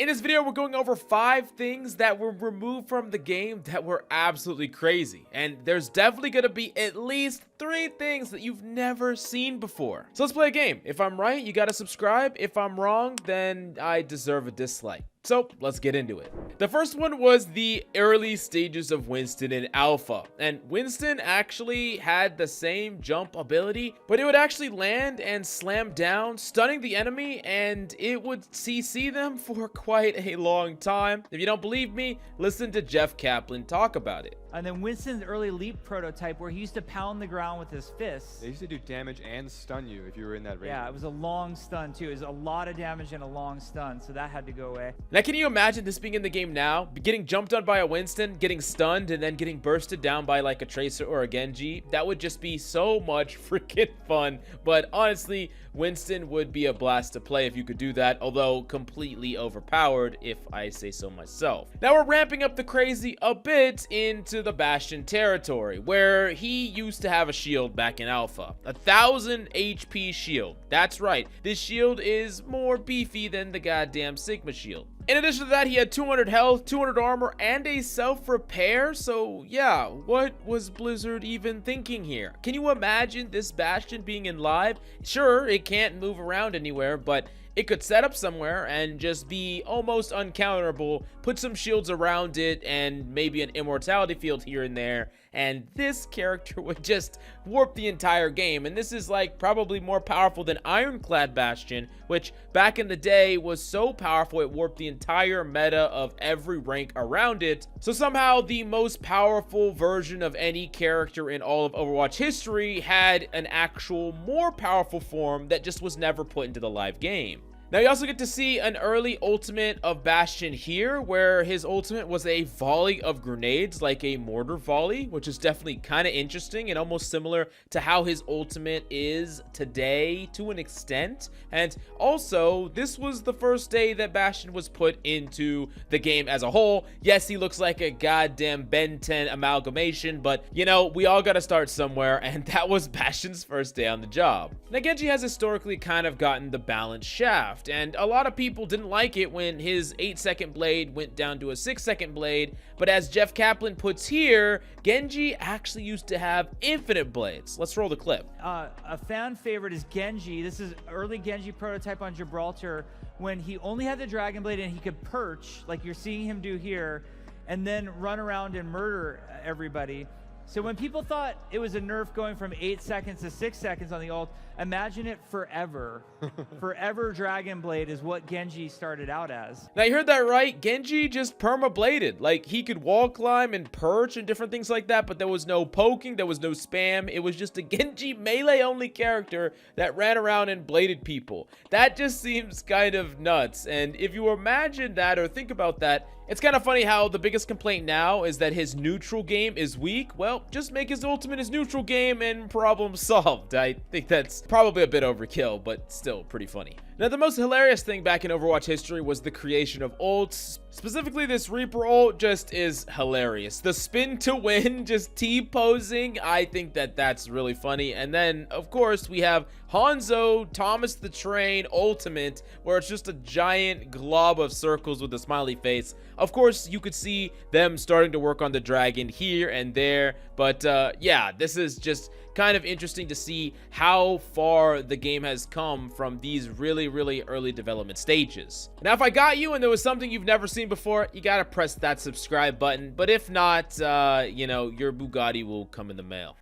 In this video, we're going over 5 things that were removed from the game that were absolutely crazy. And there's definitely going to be at least 3 things that you've never seen before. So let's play a game. If I'm right, you got to subscribe. If I'm wrong, then I deserve a dislike. So let's get into it. The first one was the early stages of Winston in Alpha. And Winston actually had the same jump ability, but it would actually land and slam down, stunning the enemy, and it would CC them for quite a long time. If you don't believe me, listen to Jeff Kaplan talk about it. And then Winston's early leap prototype where he used to pound the ground with his fists. They used to do damage and stun you if you were in that range. Yeah, it was a long stun too. It was a lot of damage and a long stun, so that had to go away. Now, can you imagine this being in the game now? Getting jumped on by a Winston, getting stunned, and then getting bursted down by like a Tracer or a Genji? That would just be so much freaking fun. But honestly, Winston would be a blast to play if you could do that, although completely overpowered, if I say so myself. Now we're ramping up the crazy a bit into the Bastion territory, where he used to have a shield back in Alpha. 1000 HP shield. That's right, this shield is more beefy than the goddamn Sigma shield. In addition to that, he had 200 health, 200 armor, and a self-repair. So yeah, what was Blizzard even thinking here? Can you imagine this Bastion being in live? Sure, it can't move around anywhere, but it could set up somewhere and just be almost uncounterable, put some shields around it, and maybe an immortality field here and there, and this character would just warp the entire game. And this is like probably more powerful than Ironclad Bastion, which back in the day was so powerful it warped the entire meta of every rank around it. So somehow the most powerful version of any character in all of Overwatch history had an actual more powerful form that just was never put into the live game. Now you also get to see an early ultimate of Bastion here, where his ultimate was a volley of grenades, like a mortar volley, which is definitely kind of interesting and almost similar to how his ultimate is today to an extent. And also, this was the first day that Bastion was put into the game as a whole. Yes, he looks like a goddamn Ben 10 amalgamation, but you know, we all got to start somewhere, and that was Bastion's first day on the job. Now Genji has historically kind of gotten the balanced shaft, and a lot of people didn't like it when his 8-second blade went down to a 6-second blade, but as Jeff Kaplan puts here, Genji actually used to have infinite blades. Let's roll the clip. A fan favorite is Genji. This is early Genji prototype on Gibraltar when he only had the Dragon Blade and he could perch, like you're seeing him do here, and then run around and murder everybody. So when people thought it was a nerf going from 8 seconds to 6 seconds on the ult, imagine it forever. Forever Dragon Blade is what Genji started out as. Now you heard that right. Genji just perma-bladed. Like, he could wall climb and perch and different things like that, but there was no poking, there was no spam. It was just a Genji melee-only character that ran around and bladed people. That just seems kind of nuts. And if you imagine that or think about that, it's kind of funny how the biggest complaint now is that his neutral game is weak. Well, just make his ultimate his neutral game and problem solved. I think that's probably a bit overkill, but still pretty funny. Now, the most hilarious thing back in Overwatch history was the creation of ults. Specifically, this Reaper ult just is hilarious. The spin to win, just T-posing, I think that that's really funny. And then, of course, we have Hanzo, Thomas the Train ultimate, where it's just a giant glob of circles with a smiley face. Of course, you could see them starting to work on the dragon here and there, but yeah, this is just kind of interesting to see how far the game has come from these really early development stages. Now, if I got you and there was something you've never seen before, you gotta press that subscribe button, but if not, you know, your Bugatti will come in the mail.